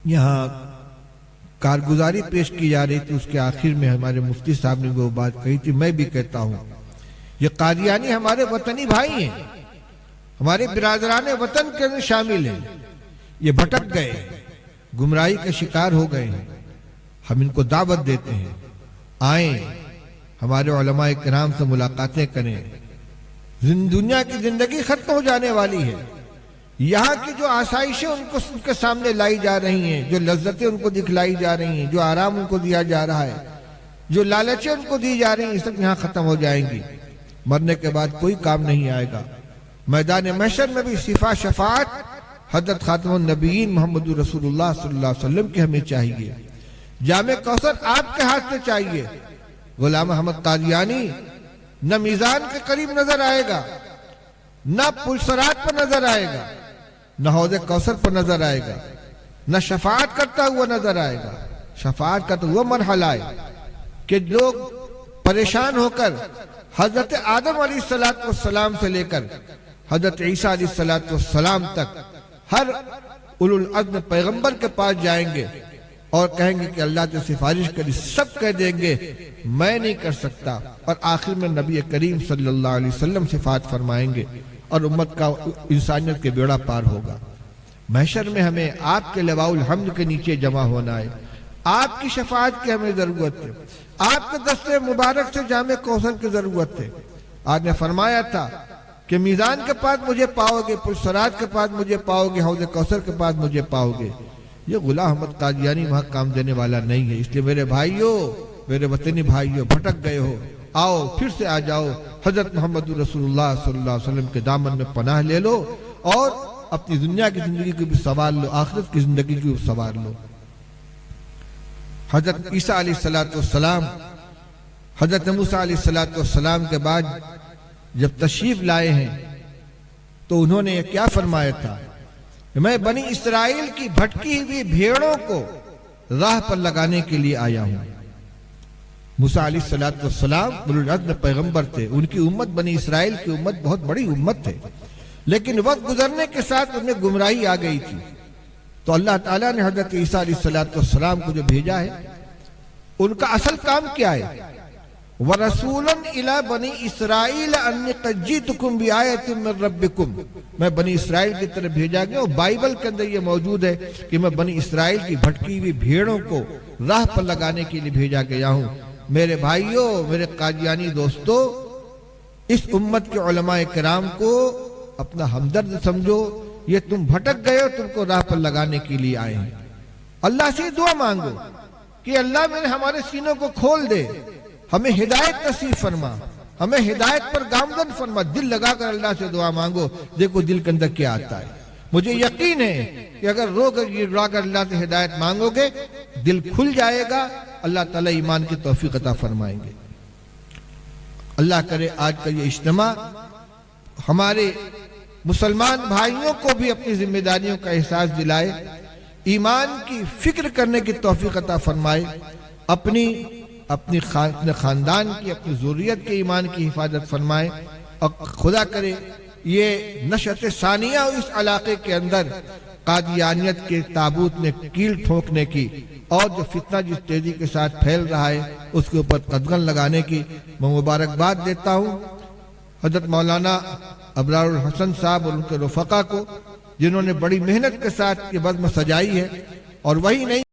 یہاں کارگزاری پیش کی جا رہی تھی، اس کے آخر میں ہمارے مفتی صاحب نے وہ بات کہی تھی، میں بھی کہتا ہوں یہ قادیانی ہمارے وطنی بھائی ہیں، ہمارے برادران وطن کے اندر شامل ہیں، یہ بھٹک گئے، گمراہی کا شکار ہو گئے ہیں۔ ہم ان کو دعوت دیتے ہیں، آئیں ہمارے علماء کرام سے ملاقاتیں کریں۔ دنیا کی زندگی ختم ہو جانے والی ہے، یہاں کی جو آسائشیں ان کے سامنے لائی جا رہی ہیں، جو لذتیں ان کو دکھلائی جا رہی ہیں، جو آرام ان کو دیا جا رہا ہے، جو لالچیں ان کو دی جا رہی ہیں، یہ سب یہاں ختم ہو جائیں گی، مرنے کے بعد کوئی کام نہیں آئے گا۔ میدان محشر میں بھی صفا شفاعت حضرت خاتم النبیین محمد رسول اللہ صلی اللہ علیہ وسلم کی ہمیں چاہیے، جام کوثر آپ کے ہاتھ میں چاہیے۔ غلام احمد قادیانی نہ میزان کے قریب نظر آئے گا، نہ پلسرات پر نظر آئے گا، نہ حوض کوثر پر نظر آئے گا، نہ شفاعت کرتا ہوا نظر آئے گا۔ شفاعت کا تو وہ مرحلہ ہے کہ لوگ پریشان ہو کر حضرت آدم علیہ السلام سے لے کر حضرت عیسیٰ علیہ السلام تک ہر اولو العزم پیغمبر کے پاس جائیں گے اور کہیں گے کہ اللہ سے سفارش کری، سب کہہ دیں گے میں نہیں کر سکتا، اور آخر میں نبی کریم صلی اللہ علیہ وسلم شفاعت فرمائیں گے اور امت کا انسانیت کے بیڑا پار ہوگا۔ محشر میں ہمیں آپ کے لواء الحمد کے نیچے جمع ہونا ہے، آپ کی شفاعت کی ہمیں ضرورت ہے، آپ کے دست مبارک سے جام کوثر کی ضرورت ہے۔ آپ نے فرمایا تھا کہ میزان کے پاس مجھے پاؤ گے، پلسرات کے پاس مجھے پاؤ گے، حوض کوثر کے پاس مجھے پاؤ گے۔ یہ غلام احمد قادیانی وہاں کام دینے والا نہیں ہے، اس لیے میرے بھائیوں، میرے وطنی بھائیوں، بھٹک گئے ہو، آؤ پھر سے آ جاؤ، حضرت محمد رسول اللہ صلی اللہ علیہ وسلم کے دامن میں پناہ لے لو اور اپنی دنیا کی زندگی کو بھی سنوار لو، آخرت کی زندگی کو بھی سنوار لو۔ حضرت عیسیٰ علیہ السلام، حضرت موسیٰ علیہ السلام کے بعد جب تشریف لائے ہیں تو انہوں نے کیا فرمایا تھا؟ میں بنی اسرائیل کی بھٹکی ہوئی بھیڑوں کو راہ پر لگانے کے لیے آیا ہوں۔ موسیٰ علیہ السلام اولو العزم پیغمبر تھے، ان کی امت بنی اسرائیل کی امت بہت بڑی امت ہے، لیکن وقت گزرنے کے ساتھ ان میں گمراہی آ گئی تھی، تو اللہ تعالیٰ نے حضرت عیسیٰ علیہ السلام کو جو بھیجا ہے، ان کا اصل کام کیا ہے؟ وَرَسُولًا إِلَى بَنِي إِسْرَائِيلَ أَنِّي قَدْ جِئْتُكُمْ بِآيَةٍ مِّن رَبِّكُمْ، میں بنی اسرائیل کی طرف بھیجا گیا، اور بائبل کے اندر یہ موجود ہے کہ میں بنی اسرائیل کی بھٹکی ہوئی بھیڑوں کو راہ پر لگانے کے لیے بھیجا گیا ہوں۔ میرے بھائیوں، میرے قادیانی دوستو، اس امت کے علماء کرام کو اپنا ہمدرد سمجھو، یہ تم بھٹک گئے ہو، تم کو راہ پر لگانے کے لیے آئے ہیں۔ اللہ سے دعا مانگو کہ اللہ میرے ہمارے سینوں کو کھول دے، ہمیں ہدایت نصیب فرما، ہمیں ہدایت پر گامزن فرما۔ دل لگا کر اللہ سے دعا مانگو، دیکھو دل کے اندر کیا آتا ہے۔ مجھے یقین ہے کہ اگر رو کر اللہ سے ہدایت مانگو گے، دل کھل جائے گا، اللہ تعالیٰ ایمان کی توفیق عطا فرمائیں گے۔ اللہ کرے آج کا یہ اجتماع ہمارے مسلمان بھائیوں کو بھی اپنی ذمہ داریوں کا احساس دلائے، ایمان کی فکر کرنے کی توفیق عطا فرمائے، اپنے خاندان کی، اپنی ذریت کے ایمان کی حفاظت فرمائے، اور خدا کرے یہ نشأت ثانیہ اس علاقے کے اندر قادیانیت کے تابوت میں کیل ٹھونکنے کی اور جو فتنہ جس تیزی کے ساتھ پھیل رہا ہے اس کے اوپر قدغن لگانے کی میں مبارکباد دیتا ہوں حضرت مولانا ابرار الحسن صاحب اور ان کے رفقا کو، جنہوں نے بڑی محنت کے ساتھ یہ بزم سجائی ہے، اور وہی نہیں